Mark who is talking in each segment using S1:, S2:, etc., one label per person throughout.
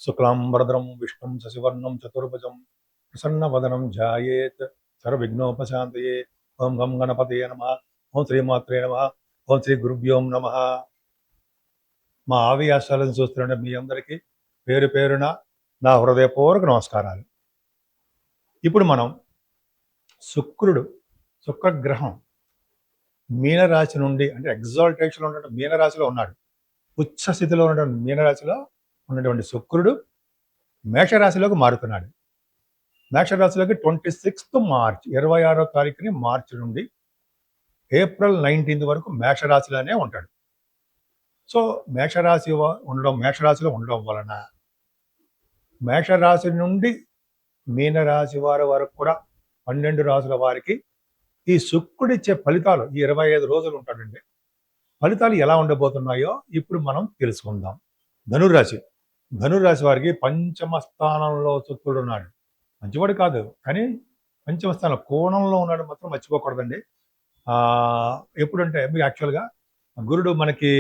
S1: శుక్లాంబరధరం విష్ణుం శశివర్ణం చతుర్భుజం ప్రసన్నవదనం ధ్యాయేత్ సర్వవిఘ్నోపశాంతయే. ఓం గం గణపతయే నమః. ఓం శ్రీమాత్రే నమః. ఓం శ్రీ గురుభ్యోం నమః. మా ఆవియాసాలను చూస్తున్న మీ అందరికీ పేరు పేరున నా హృదయపూర్వక నమస్కారాలు. ఇప్పుడు మనం శుక్రగ్రహం మీనరాశి నుండి, అంటే ఎగ్జాల్టేషన్లో ఉన్నటువంటి మీనరాశిలో ఉన్నాడు. ఉచ్చ స్థితిలో ఉన్నటువంటి మీనరాశిలో ఉన్నటువంటి శుక్రుడు మేషరాశిలోకి మారుతున్నాడు. మేషరాశిలోకి 26th మార్చ్, 26వ తారీఖుని మార్చి నుండి ఏప్రిల్ 19th వరకు మేషరాశిలోనే ఉంటాడు. సో మేషరాశిలో ఉండడం వలన మేషరాశి నుండి మీనరాశి వారి వరకు కూడా 12 రాశుల వారికి ఈ శుక్రుడిచ్చే ఫలితాలు, ఈ 25 రోజులు ఉంటాడండి, ఫలితాలు ఎలా ఉండబోతున్నాయో ఇప్పుడు మనం తెలుసుకుందాం. ధనురాశి వారికి పంచమ స్థానంలో శుక్రుడు ఉన్నాడు. మంచివాడు కాదు, కానీ పంచమ స్థానం కోణంలో ఉన్నాడు మాత్రం మర్చిపోకూడదండి. ఎప్పుడంటే మీకు యాక్చువల్గా గురుడు మనకి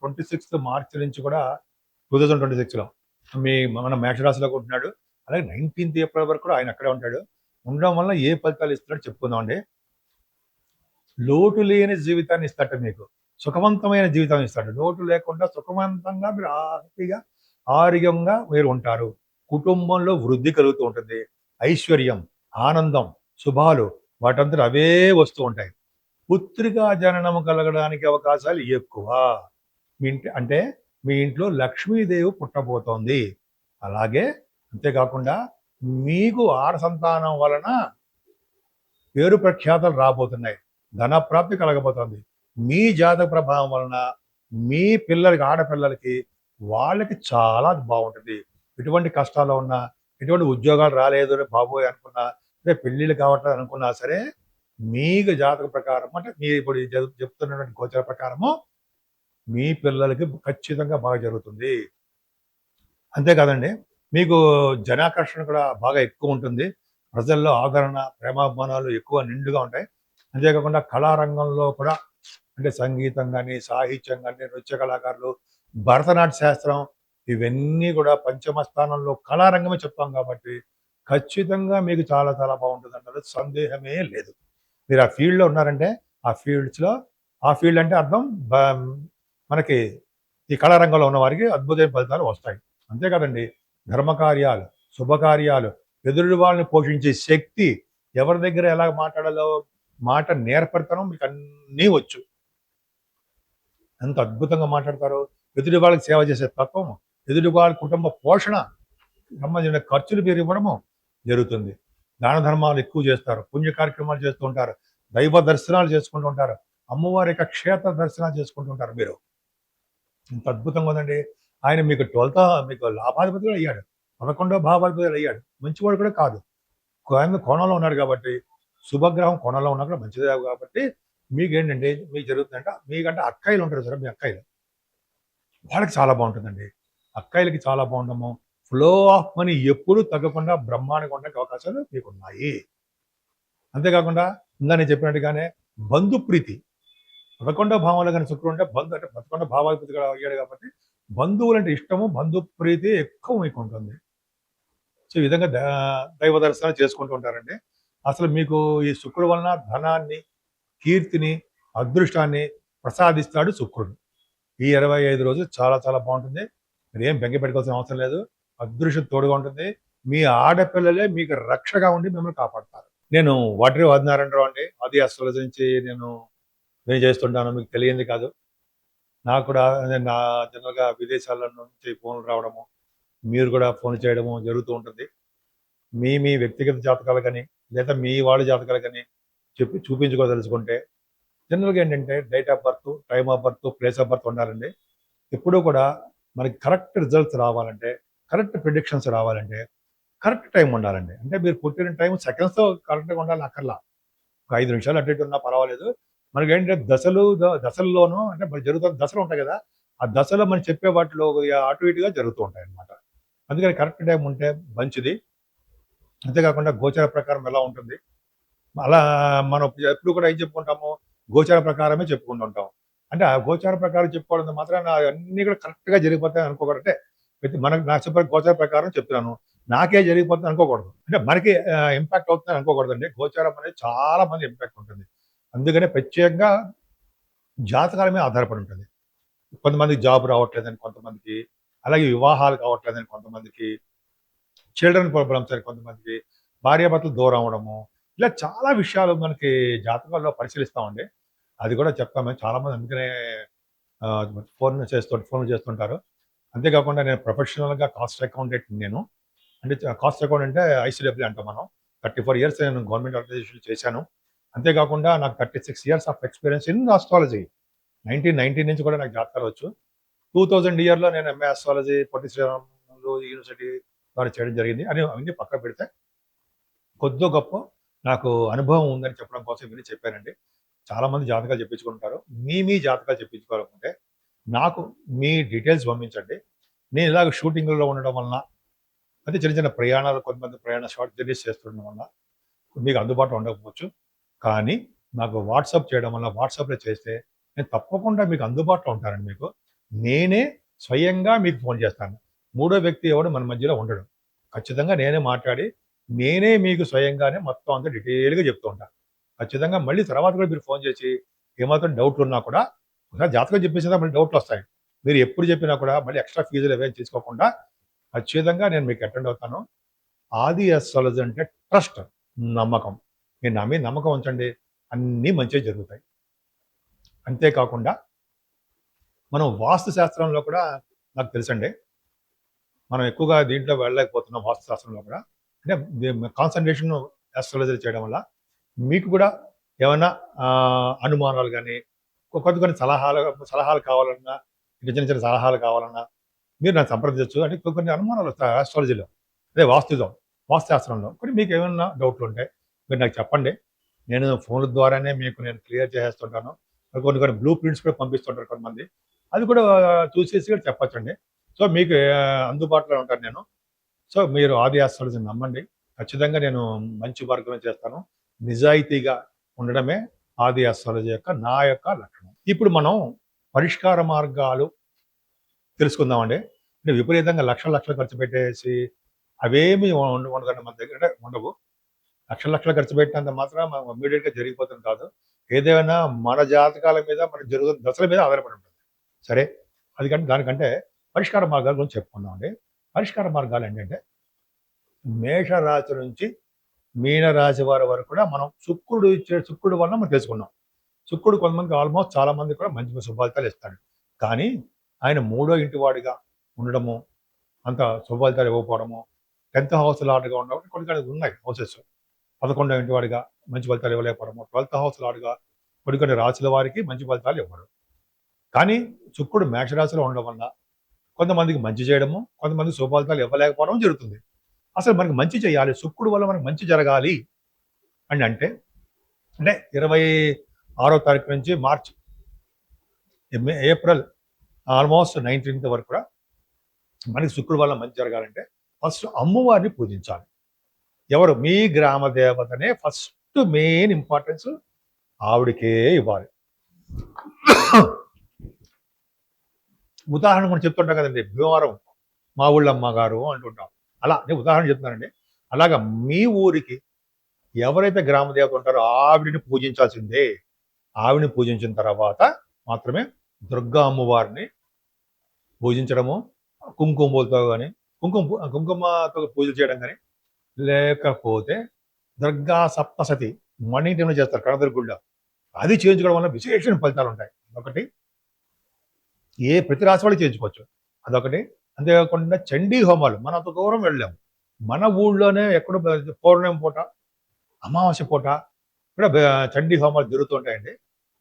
S1: 26th మార్చ్ నుంచి కూడా 2026లో మన మేషరాశిలోకి ఉంటున్నాడు. అలాగే 19th ఏప్రిల్ వరకు కూడా ఆయన అక్కడే ఉంటాడు. ఉండడం వల్ల ఏ ఫలితాలు ఇస్తున్నాడు చెప్పుకుందామండి. లోటు లేని జీవితాన్ని ఇస్తాడు, మీకు సుఖవంతమైన జీవితాన్ని ఇస్తాడు. లోటు లేకుండా సుఖవంతంగా మీరు హ్యాపీగా ఆరోగ్యంగా మీరు ఉంటారు. కుటుంబంలో వృద్ధి కలుగుతూ ఉంటుంది. ఐశ్వర్యం, ఆనందం, శుభాలు వాటంతా అవే వస్తూ ఉంటాయి. పుత్రికా జననము కలగడానికి అవకాశాలు ఎక్కువ. మీ ఇంట్లో లక్ష్మీదేవి పుట్టబోతోంది. అలాగే అంతేకాకుండా మీకు ఆడ సంతానం వలన పేరు ప్రఖ్యాతలు రాబోతున్నాయి. ధనప్రాప్తి కలగబోతోంది. మీ జాతక ప్రభావం వలన మీ పిల్లలకి, ఆడపిల్లలకి వాళ్ళకి చాలా బాగుంటుంది. ఎటువంటి కష్టాలు ఉన్నా, ఎటువంటి ఉద్యోగాలు రాలేదు బాబోయ్ అనుకున్నా, అంటే పెళ్ళిళ్ళు కావట్లేదు అనుకున్నా సరే, మీకు జాతక ప్రకారం, అంటే మీరు ఇప్పుడు చెప్తున్నటువంటి గోచర ప్రకారము మీ పిల్లలకి ఖచ్చితంగా బాగా జరుగుతుంది. అంతేకాదండి, మీకు జనాకర్షణ కూడా బాగా ఎక్కువ ఉంటుంది. ప్రజల్లో ఆదరణ, ప్రేమాభిమానాలు ఎక్కువ నిండుగా ఉంటాయి. అంతేకాకుండా కళారంగంలో కూడా, అంటే సంగీతం కానీ, సాహిత్యం కానీ, నృత్య కళాకారులు, భరతనాట్య శాస్త్రం, ఇవన్నీ కూడా పంచమ స్థానంలో కళారంగమే చెప్తాం కాబట్టి ఖచ్చితంగా మీకు చాలా చాలా బాగుంటుంది అన్నది సందేహమే లేదు. మీరు ఆ ఫీల్డ్లో ఉన్నారంటే ఆ ఫీల్డ్ అంటే అర్థం మనకి ఈ కళారంగంలో ఉన్న వారికి అద్భుతమైన ఫలితాలు వస్తాయి. అంతే కదండి, ధర్మకార్యాలు, శుభకార్యాలు, ఎదురు వాళ్ళని పోషించే శక్తి, ఎవరి దగ్గర ఎలా మాట్లాడాలో మాట నేర్పడతానో మీకు అన్నీ వచ్చు. ఎంత అద్భుతంగా మాట్లాడతారో, ఎదుటి వాళ్ళకి సేవ చేసే తత్వము, ఎదుటి వాళ్ళ కుటుంబ పోషణ సంబంధించిన ఖర్చులు మీరు ఇవ్వడము జరుగుతుంది. దాన ధర్మాలు ఎక్కువ చేస్తారు, పుణ్య కార్యక్రమాలు చేస్తూ ఉంటారు, దైవ దర్శనాలు చేసుకుంటూ ఉంటారు, అమ్మవారి యొక్క క్షేత్ర దర్శనాలు చేసుకుంటూ ఉంటారు. మీరు ఇంత అద్భుతంగా ఉందండి. ఆయన మీకు మీకు లాభాధిపతి అయ్యాడు, 11వ భావాధిపతి అయ్యాడు. మంచివాడు కూడా కాదు, కోణంలో ఉన్నాడు కాబట్టి, శుభగ్రహం కోణంలో ఉన్నా కూడా మంచిదే కాబట్టి మీకేంటంటే మీకు జరుగుతుందంట. మీకంటే అక్కాయిలు ఉంటారు సరే, మీ అక్కాయిలు వాళ్ళకి చాలా బాగుంటుందండి. అక్కాయిలకి చాలా బాగుండము. ఫ్లో ఆఫ్ మనీ ఎప్పుడూ తగ్గకుండా బ్రహ్మాండంగా ఉండడానికి అవకాశాలు మీకు ఉన్నాయి. అంతేకాకుండా ఇందా నేను చెప్పినట్టుగానే బంధుప్రీతి, 11వ భావంలో కానీ శుక్రుడు ఉంటే అంటే 11వ భావాధిపతి కూడా అయ్యాడు కాబట్టి బంధువులంటే ఇష్టము, బంధుప్రీతి ఎక్కువ మీకు ఉంటుంది. సో ఈ విధంగా దైవ దర్శనాలు చేసుకుంటూ ఉంటారండి. అసలు మీకు ఈ శుక్రుడు వలన ధనాన్ని, కీర్తిని, అదృష్టాన్ని ప్రసాదిస్తాడు శుక్రుడు. ఈ 25 రోజులు చాలా చాలా బాగుంటుంది. మీరు ఏం బెంగ పెట్టుకోవాల్సిన అవసరం లేదు. అదృష్టం తోడుగా ఉంటుంది. మీ ఆడపిల్లలే మీకు రక్షగా ఉండి మిమ్మల్ని కాపాడతారు. నేను వాటరీ ఆదినారాయణరావు అండి. ఆది అస్ట్రాలజీ నుంచి నేను చేస్తుంటాను, మీకు తెలియంది కాదు. నాకు కూడా నా జనరల్గా విదేశాల నుంచి ఫోన్లు రావడము, మీరు కూడా ఫోన్ చేయడము జరుగుతూ ఉంటుంది. మీ వ్యక్తిగత జాతకాలు కానీ, లేదా మీ వాళ్ళ జాతకాలు కానీ చూపించుకోదలుచుకుంటే జనరల్గా ఏంటంటే date of birth, time of birth, place of birth ఉండాలండి. ఎప్పుడూ కూడా మనకి కరెక్ట్ రిజల్ట్స్ రావాలంటే, కరెక్ట్ ప్రిడిక్షన్స్ రావాలంటే కరెక్ట్ టైం ఉండాలండి. అంటే మీరు పుట్టిన టైం సెకండ్స్తో కరెక్ట్గా ఉండాలని అక్కర్లా. ఒక 5 నిమిషాలు అటు ఇటు ఉన్నా పర్వాలేదు. మనకి ఏంటంటే దశల్లోనూ, అంటే మరి జరుగుతున్న దశలు ఉంటాయి కదా, ఆ దశలో మనం చెప్పే వాటిలో అటు ఇటుగా జరుగుతూ ఉంటాయి అన్నమాట. అందుకని కరెక్ట్ టైం ఉంటే మంచిది. అంతేకాకుండా గోచర ప్రకారం ఎలా ఉంటుంది, అలా మనం ఎప్పుడు కూడా ఏం చెప్పుకుంటాము, గోచార ప్రకారమే చెప్పుకుంటుంటాం. అంటే ఆ గోచార ప్రకారం చెప్పుకోవడం మాత్రం అన్నీ కూడా కరెక్ట్గా జరిగిపోతాయి అనుకోకూడదు. మనకు నా గోచార ప్రకారం చెప్తున్నాను. నాకే జరిగిపోతుంది అనుకోకూడదు. అంటే మనకి ఇంపాక్ట్ అవుతుందని అనుకోకూడదండి. గోచారం అనేది చాలా మంది ఇంపాక్ట్ ఉంటుంది. అందుకనే ప్రత్యేకంగా జాతకాల మీద ఆధారపడి ఉంటుంది. కొంతమందికి జాబ్ రావట్లేదని కొంతమందికి, అలాగే వివాహాలు కావట్లేదని కొంతమందికి, చిల్డ్రన్ ప్రాబ్లమ్స్ అని కొంతమందికి, భార్యాభర్తలు దూరం అవ్వడము, ఇలా చాలా విషయాలు మనకి జాతకాల్లో పరిశీలిస్తామండి. అది కూడా చెప్తాము. చాలామంది అందుకనే ఫోన్లు చేస్తుంటారు. అంతేకాకుండా నేను ప్రొఫెషనల్‌గా కాస్ట్ అకౌంటెంట్ నేను. అంటే కాస్ట్ అకౌంట్ అంటే ఐసీడబ్ల్యూ అంటాం మనం. 34 ఇయర్స్ నేను గవర్నమెంట్ ఆర్గనైజేషన్‌లో చేశాను. అంతేకాకుండా నాకు 36 years of experience in astrology. 1990 నుంచి కూడా నాకు జాతకాలు వచ్చు. 2000 ఇయర్‌లో నేను MA astrology Potti Sriramulu university ద్వారా చేయడం జరిగింది. అవన్నీ పక్కన పెడితే కొద్దో గొప్పో నాకు అనుభవం ఉందని చెప్పడం కోసం ఇవన్నీ చెప్పానండి. చాలామంది జాతకాలు చెప్పించుకుంటారు. మీ జాతకాలు చెప్పించుకోవాలనుకుంటే నాకు మీ డీటెయిల్స్ పంపించండి. నేను ఇలాగ షూటింగ్‌లలో ఉండడం వలన, అంటే చిన్న చిన్న ప్రయాణాలు, కొంతమంది షార్ట్ జర్నీస్ చేస్తుండడం వల్ల మీకు అందుబాటులో ఉండకపోవచ్చు. కానీ నాకు వాట్సాప్ చేయడం వల్ల, వాట్సాప్‌లో చేస్తే నేను తప్పకుండా మీకు అందుబాటులో ఉంటానండి మీకు. నేనే స్వయంగా మీకు ఫోన్ చేస్తాను. మూడో వ్యక్తి ఎవడు మన మధ్యలో ఉండడు. ఖచ్చితంగా నేనే మాట్లాడి, నేనే మీకు స్వయంగానే మొత్తం అంతా డీటెయిల్‌గా చెప్తూ ఉంటాను. ఖచ్చితంగా మళ్ళీ తర్వాత కూడా మీరు ఫోన్ చేసి ఏమాత్రం డౌట్లున్నా కూడా, ఒకసారి జాతకం చెప్పేసినా మళ్ళీ డౌట్‌లొస్తాయి. మీరు ఎప్పుడు చెప్పినా కూడా మళ్ళీ ఎక్స్‌ట్రా ఫీజులు అవేం తీసుకోకుండా ఖచ్చితంగా నేను మీకు అటెండ్ అవుతాను. ఆది అస్ట్రాలజీ అంటే ట్రస్ట్, నమ్మకం. మీరు నా మీద నమ్మకం ఉంచండి, అన్నీ మంచిగా జరుగుతాయి. అంతేకాకుండా మనం వాస్తు శాస్త్రంలో కూడా నాకు తెలుసండి. మనం ఎక్కువగా దీంట్లో వెళ్ళలేకపోతున్నాం వాస్తు శాస్త్రంలో కూడా. అంటే కాన్సంట్రేషన్ అస్ట్రాలజీ చేయడం వల్ల మీకు కూడా ఏమన్నా అనుమానాలు గానీ, కొన్ని సలహాలు కావాలన్నా, చిన్న చిన్న సలహాలు కావాలన్నా మీరు నన్ను సంప్రదించొచ్చు. అంటే కొన్ని అనుమానాలు వస్తాయి ఆస్ట్రాలజీలో, అదే వాస్తు శాస్త్రంలో. కొన్ని మీకు ఏమన్నా డౌట్లుంటే మీరు నాకు చెప్పండి. నేను ఫోన్ల ద్వారానే మీకు నేను క్లియర్ చేసేస్తుంటాను. కొన్ని బ్లూ ప్రింట్స్ కూడా పంపిస్తుంటారు కొంతమంది. అది కూడా చూసేసి కూడా చెప్పొచ్చండి. సో, మీకు అందుబాటులో ఉంటాను నేను. సో, మీరు ఆది ఆస్ట్రాలజీని నమ్మండి. ఖచ్చితంగా నేను మంచి మార్గమే చేస్తాను. నిజాయితీగా ఉండడమే ఆది ఆస్ట్రాలజీ నా యొక్క లక్షణం. ఇప్పుడు మనం పరిష్కార మార్గాలు తెలుసుకుందామండి. అంటే విపరీతంగా లక్షలు ఖర్చు పెట్టేసి అవేమీ ఉండదండి మన దగ్గర. అంటే ఉండవు. లక్షలు ఖర్చు పెట్టినంత మాత్రాన ఇమ్మీడియేట్‌గా జరిగిపోతుంది కాదు. ఏదేమైనా మన జాతకాల మీద, మనకు జరుగుతున్న దశల మీద ఆధారపడి ఉంటుంది. సరే, దానికంటే పరిష్కార మార్గాల గురించి చెప్పుకుందామండి. పరిష్కార మార్గాలు ఏంటంటే, మేషరాశి నుంచి మీనరాశి వారి వరకు కూడా మనం శుక్రుడు వలన మనం తెలుసుకున్నాం. శుక్రుడు కొంతమందికి ఆల్మోస్ట్ చాలా మందికి కూడా మంచి శుభ ఫలితాలు ఇస్తాడు. కానీ ఆయన మూడో ఇంటి వాడిగా ఉండడము, అంత శుభ ఫలితాలు ఇవ్వకపోవడము, 10th హౌస్ లార్డ్‌గా ఉండడం, కొన్ని ఉన్నాయి హౌసెస్. 11వ ఇంటి వాడిగా మంచి ఫలితాలు ఇవ్వలేకపోవడము, 12th హౌస్ లార్డ్‌గా కొన్ని రాశుల వారికి మంచి ఫలితాలు ఇవ్వరు. కానీ శుక్రుడు మేషరాశిలో ఉండడం వల్ల కొంతమందికి మంచి చేయడము, కొంతమందికి శుభ ఫలితాలు ఇవ్వలేకపోవడం జరుగుతుంది. అసలు మనకి మంచి చేయాలి, శుక్రుడు వల్ల మనకు మంచి జరగాలి అని అంటే 26వ తారీఖు నుంచి మార్చ్, ఏప్రిల్ ఆల్మోస్ట్ 19th వరకు కూడా మనకి శుక్రుడు వల్ల మంచి జరగాలంటే ఫస్ట్ అమ్మవారిని పూజించాలి. ఎవరు? మీ గ్రామ దేవతనే ఫస్ట్ మెయిన్ ఇంపార్టెన్స్ ఆవిడకే ఇవ్వాలి. ఉదాహరణ మనం చెప్తుంటాం కదండి, భీమవరం మా ఊళ్ళో అమ్మగారు అంటుంటాం. అలా నేను ఉదాహరణ చెప్తున్నానండి. అలాగా మీ ఊరికి ఎవరైతే గ్రామ దేవత ఉంటారో ఆవిడని పూజించాల్సిందే. ఆవిడని పూజించిన తర్వాత మాత్రమే దుర్గా అమ్మవారిని పూజించడము, కుంకుమలతో కానీ, కుంకుమతో పూజలు చేయడం కానీ, లేకపోతే దుర్గా సప్తసతి మార్నింగ్ టైంలో చేస్తారు కనదుర్గుడిలో. అది చేయించుకోవడం వల్ల విశేషమైన ఫలితాలు ఉంటాయి. ఒకటి, ప్రతి రాశి వాళ్ళు చేయించుకోవచ్చు. అదొకటి. అంతేకాకుండా చండీ హోమాలు మనం అంత దూరం వెళ్ళాము. మన ఊళ్ళోనే ఎక్కడో పౌర్ణమి పూట, అమావాస్య పూట కూడా చండీ హోమాలు జరుగుతుంటాయండి.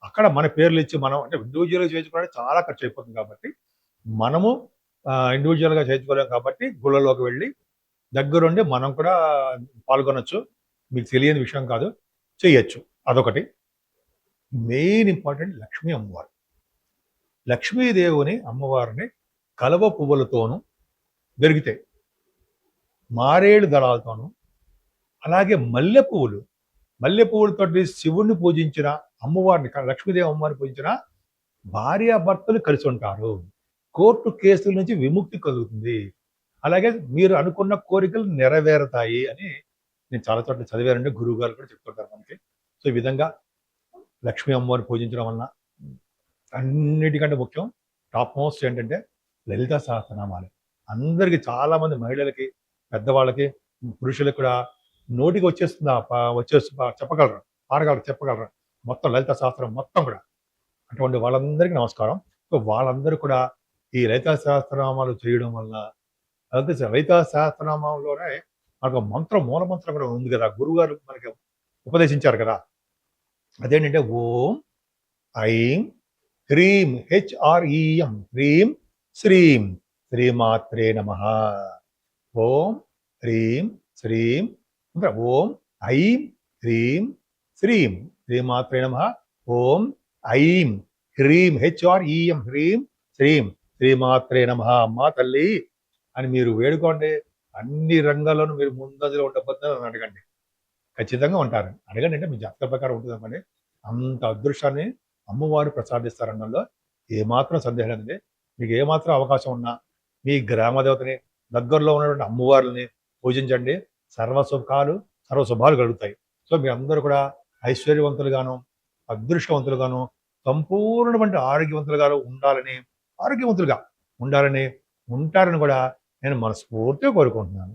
S1: అక్కడ మన పేర్లు ఇచ్చి మనం అంటే ఇండివిజువల్‌గా చేయించుకోవడానికి చాలా ఖర్చు అయిపోతుంది కాబట్టి, మనము ఇండివిజువల్‌గా చేయించుకోలేం కాబట్టి గుళ్ళలోకి వెళ్ళి దగ్గరుండి మనం కూడా పాల్గొనొచ్చు. మీకు తెలియని విషయం కాదు, చెయ్యొచ్చు. అదొకటి. మెయిన్ ఇంపార్టెంట్ లక్ష్మీ అమ్మవారు. లక్ష్మీదేవుని అమ్మవారిని కలవ పువ్వులతోనూ దొరికితే మారేడు దళాలతోనూ, అలాగే మల్లె పువ్వులతోటి శివుణ్ణి పూజించిన అమ్మవారిని, లక్ష్మీదేవి అమ్మవారిని పూజించిన భార్యాభర్తలు కలిసి ఉంటారు. కోర్టు కేసుల నుంచి విముక్తి కలుగుతుంది. అలాగే మీరు అనుకున్న కోరికలు నెరవేరుతాయి అని నేను చాలా చోట్ల చదివానండి. గురువు గారు కూడా చెప్తుంటారు మనకి. సో, ఈ విధంగా లక్ష్మీ అమ్మవారిని పూజించడం వలన అన్నిటికంటే ముఖ్యం టాప్ మోస్ట్ ఏంటంటే లలితా సహస్రనామాలు. అందరికీ చాలామంది మహిళలకి, పెద్దవాళ్ళకి, పురుషులకి కూడా నోటికి వచ్చేస్తుంది. చెప్పగలరు, పాడగలరు, చెప్పగలరు. మొత్తం లలిత సహస్రం మొత్తం కూడా. అటువంటి వాళ్ళందరికీ నమస్కారం. సో, వాళ్ళందరూ కూడా ఈ లలితా సహస్రనామాలు చేయడం వల్ల అదే లలితా సహస్రనామంలోనే మనకు మంత్రం, మూల మంత్రం కూడా ఉంది కదా! గురువుగారు మనకి ఉపదేశించారు కదా! అదేంటంటే ఓం ఐం హ్రీం హెచ్ఆర్ఈఎం హ్రీం శ్రీం శ్రీమాత్రే నమః. ఓం హ్రీం శ్రీం అంటే ఓం ఐం హ్రీం శ్రీం శ్రీమాత్రే నమః. ఓం ఐం హ్రీం హెచ్ఆర్ఈఎం హ్రీం శ్రీం శ్రీమాత్రే నమః. అమ్మా తల్లి అని మీరు వేడుకోండి. అన్ని రంగాల్లోనూ మీరు ముందంజలో ఉండబోతుందని నన్ను అడగండి. ఖచ్చితంగా ఉంటారు. అడగండి అంటే మీ జాతక ప్రకారం ఉంటుందనుకోండి. అంత అదృష్టాన్ని అమ్మవారు ప్రసాదిస్తారనడంలో ఏమాత్రం సందేహం లేదండి. మీకు ఏమాత్రం అవకాశం ఉన్నా మీ గ్రామ దేవతని, దగ్గరలో ఉన్నటువంటి అమ్మవార్లని పూజించండి. సర్వ శుభాలు కలుగుతాయి. సో, మీరందరూ కూడా ఐశ్వర్యవంతులుగాను, అదృష్టవంతులుగాను, సంపూర్ణమైన ఆరోగ్యవంతులుగా ఉండాలని ఉంటారని కూడా నేను మనస్ఫూర్తిగా కోరుకుంటున్నాను.